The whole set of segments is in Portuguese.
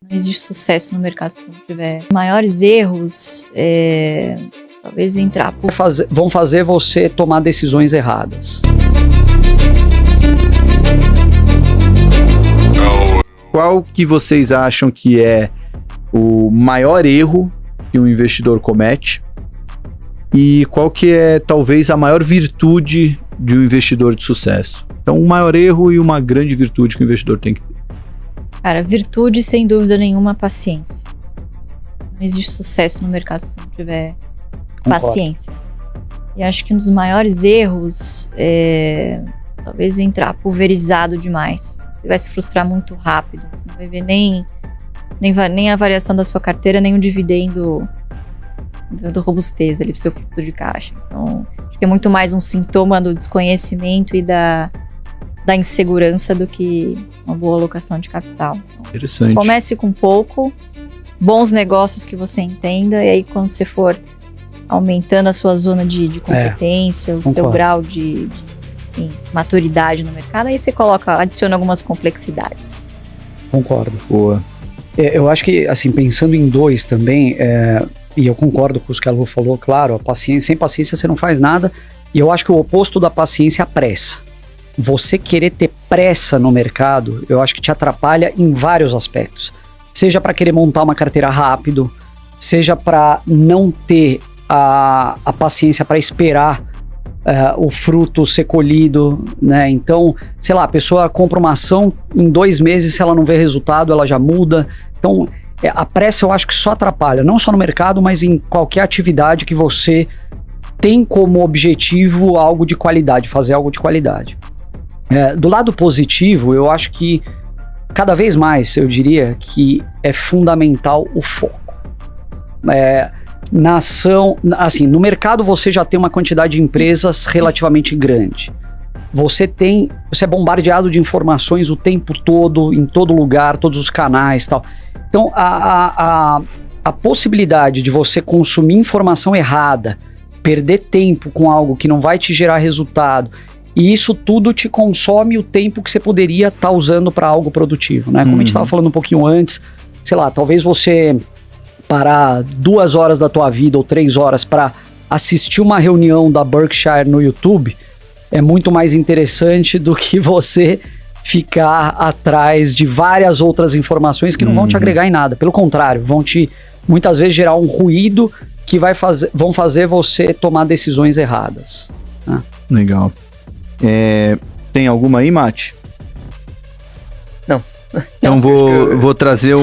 Não existe sucesso no mercado se não tiver maiores erros, talvez entrar por... Vão fazer você tomar decisões erradas. Qual que vocês acham que é o maior erro que um investidor comete? E qual que é, talvez, a maior virtude de um investidor de sucesso? Então, um maior erro e uma grande virtude que o investidor tem que ter. Cara, virtude, sem dúvida nenhuma, paciência. Não existe sucesso no mercado se não tiver paciência. E acho que um dos maiores erros é talvez entrar pulverizado demais. Você vai se frustrar muito rápido. Você não vai ver nem a variação da sua carteira, nem o dividendo dando robustez ali pro seu fluxo de caixa. Então, acho que é muito mais um sintoma do desconhecimento e da insegurança do que uma boa alocação de capital. Então, interessante. Comece com pouco, bons negócios que você entenda, e aí quando você for aumentando a sua zona de competência, o seu grau de maturidade no mercado, aí você adiciona algumas complexidades. Concordo. Boa. Eu acho que, assim, pensando em dois também, e eu concordo com o que a Lu falou, claro, sem paciência você não faz nada, e eu acho que o oposto da paciência é a pressa. Você querer ter pressa no mercado, eu acho que te atrapalha em vários aspectos. Seja para querer montar uma carteira rápido, seja para não ter a paciência para esperar o fruto ser colhido, né? Então, sei lá, a pessoa compra uma ação, em 2 meses, se ela não vê resultado, ela já muda. Então, a pressa eu acho que só atrapalha, não só no mercado, mas em qualquer atividade que você tem como objetivo algo de qualidade, fazer algo de qualidade. Do lado positivo, eu acho que cada vez mais, eu diria que é fundamental o foco. Na ação, assim, no mercado você já tem uma quantidade de empresas relativamente grande. Você é bombardeado de informações o tempo todo, em todo lugar, todos os canais e tal. Então, a possibilidade de você consumir informação errada, perder tempo com algo que não vai te gerar resultado, e isso tudo te consome o tempo que você poderia estar usando para algo produtivo, né? Como a gente estava falando um pouquinho antes, sei lá, talvez você parar 2 horas da tua vida ou 3 horas para assistir uma reunião da Berkshire no YouTube é muito mais interessante do que você ficar atrás de várias outras informações que não vão te agregar em nada. Pelo contrário, vão te muitas vezes gerar um ruído que vão fazer você tomar decisões erradas. Né? Legal. Tem alguma aí, Mate? Não. Então vou trazer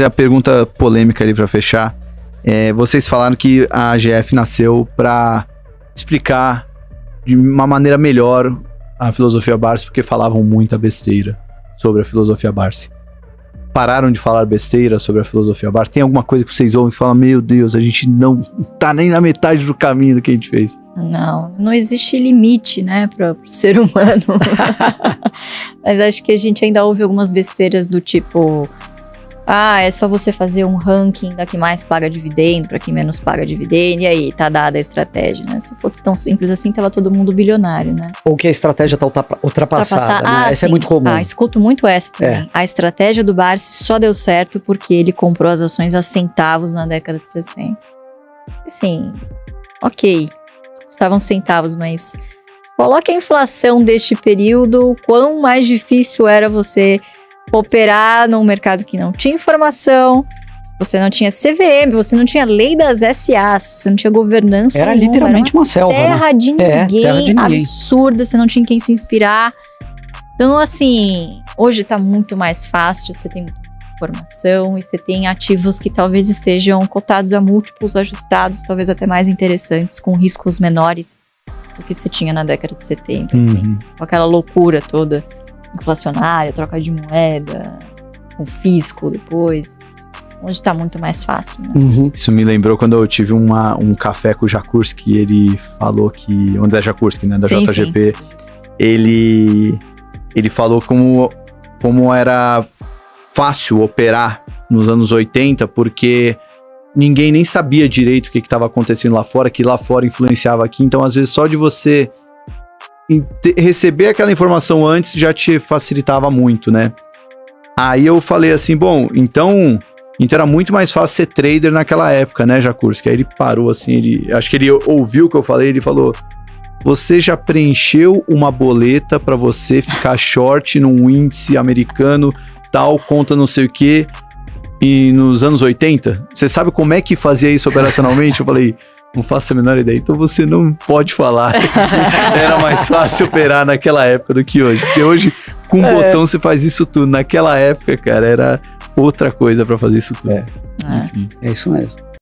a pergunta polêmica ali para fechar. Vocês falaram que a AGF nasceu para explicar de uma maneira melhor a filosofia Barsi, porque falavam muita besteira sobre a filosofia Barsi. Pararam de falar besteira sobre a filosofia Barsi? Tem alguma coisa que vocês ouvem e falam, meu Deus, a gente não tá nem na metade do caminho do que a gente fez? Não existe limite, né, pro ser humano. Mas acho que a gente ainda ouve algumas besteiras do tipo, é só você fazer um ranking da que mais paga dividendo para quem menos paga dividendo, e aí, tá dada a estratégia, né? Se fosse tão simples assim, tava todo mundo bilionário, né? Ou que a estratégia tá ultrapassada, né? Essa é muito comum. Escuto muito essa também. A estratégia do Barsi só deu certo porque ele comprou as ações a centavos na década de 60. Assim, ok, custavam centavos, mas coloque a inflação deste período, quão mais difícil era você operar num mercado que não tinha informação, você não tinha CVM, você não tinha lei das SAs, você não tinha governança Era nenhuma, literalmente uma selva, terra, né? de ninguém, terra de ninguém, absurda, você não tinha quem se inspirar. Então, assim, hoje tá muito mais fácil, você tem muita informação e você tem ativos que talvez estejam cotados a múltiplos ajustados, talvez até mais interessantes, com riscos menores do que você tinha na década de 70, com aquela loucura toda inflacionária, troca de moeda, com fisco depois. Hoje tá muito mais fácil, né? Isso me lembrou quando eu tive um café com o Jakurski, ele falou que... O André Jakurski, né, da JGP. Sim. Ele falou como era fácil operar nos anos 80, porque ninguém nem sabia direito o que estava acontecendo lá fora, que lá fora influenciava aqui. Então, às vezes, só de você receber aquela informação antes já te facilitava muito, né? Aí eu falei assim, bom, então era muito mais fácil ser trader naquela época, né, Jakurski? Aí ele parou assim, acho que ele ouviu o que eu falei, ele falou, você já preencheu uma boleta para você ficar short num índice americano, tal, conta não sei o quê, e nos anos 80? Você sabe como é que fazia isso operacionalmente? Eu falei, não faço a menor ideia, então você não pode falar que era mais fácil operar naquela época do que hoje. Porque hoje, com um botão, você faz isso tudo. Naquela época, cara, era outra coisa pra fazer isso tudo. Enfim, é isso mesmo.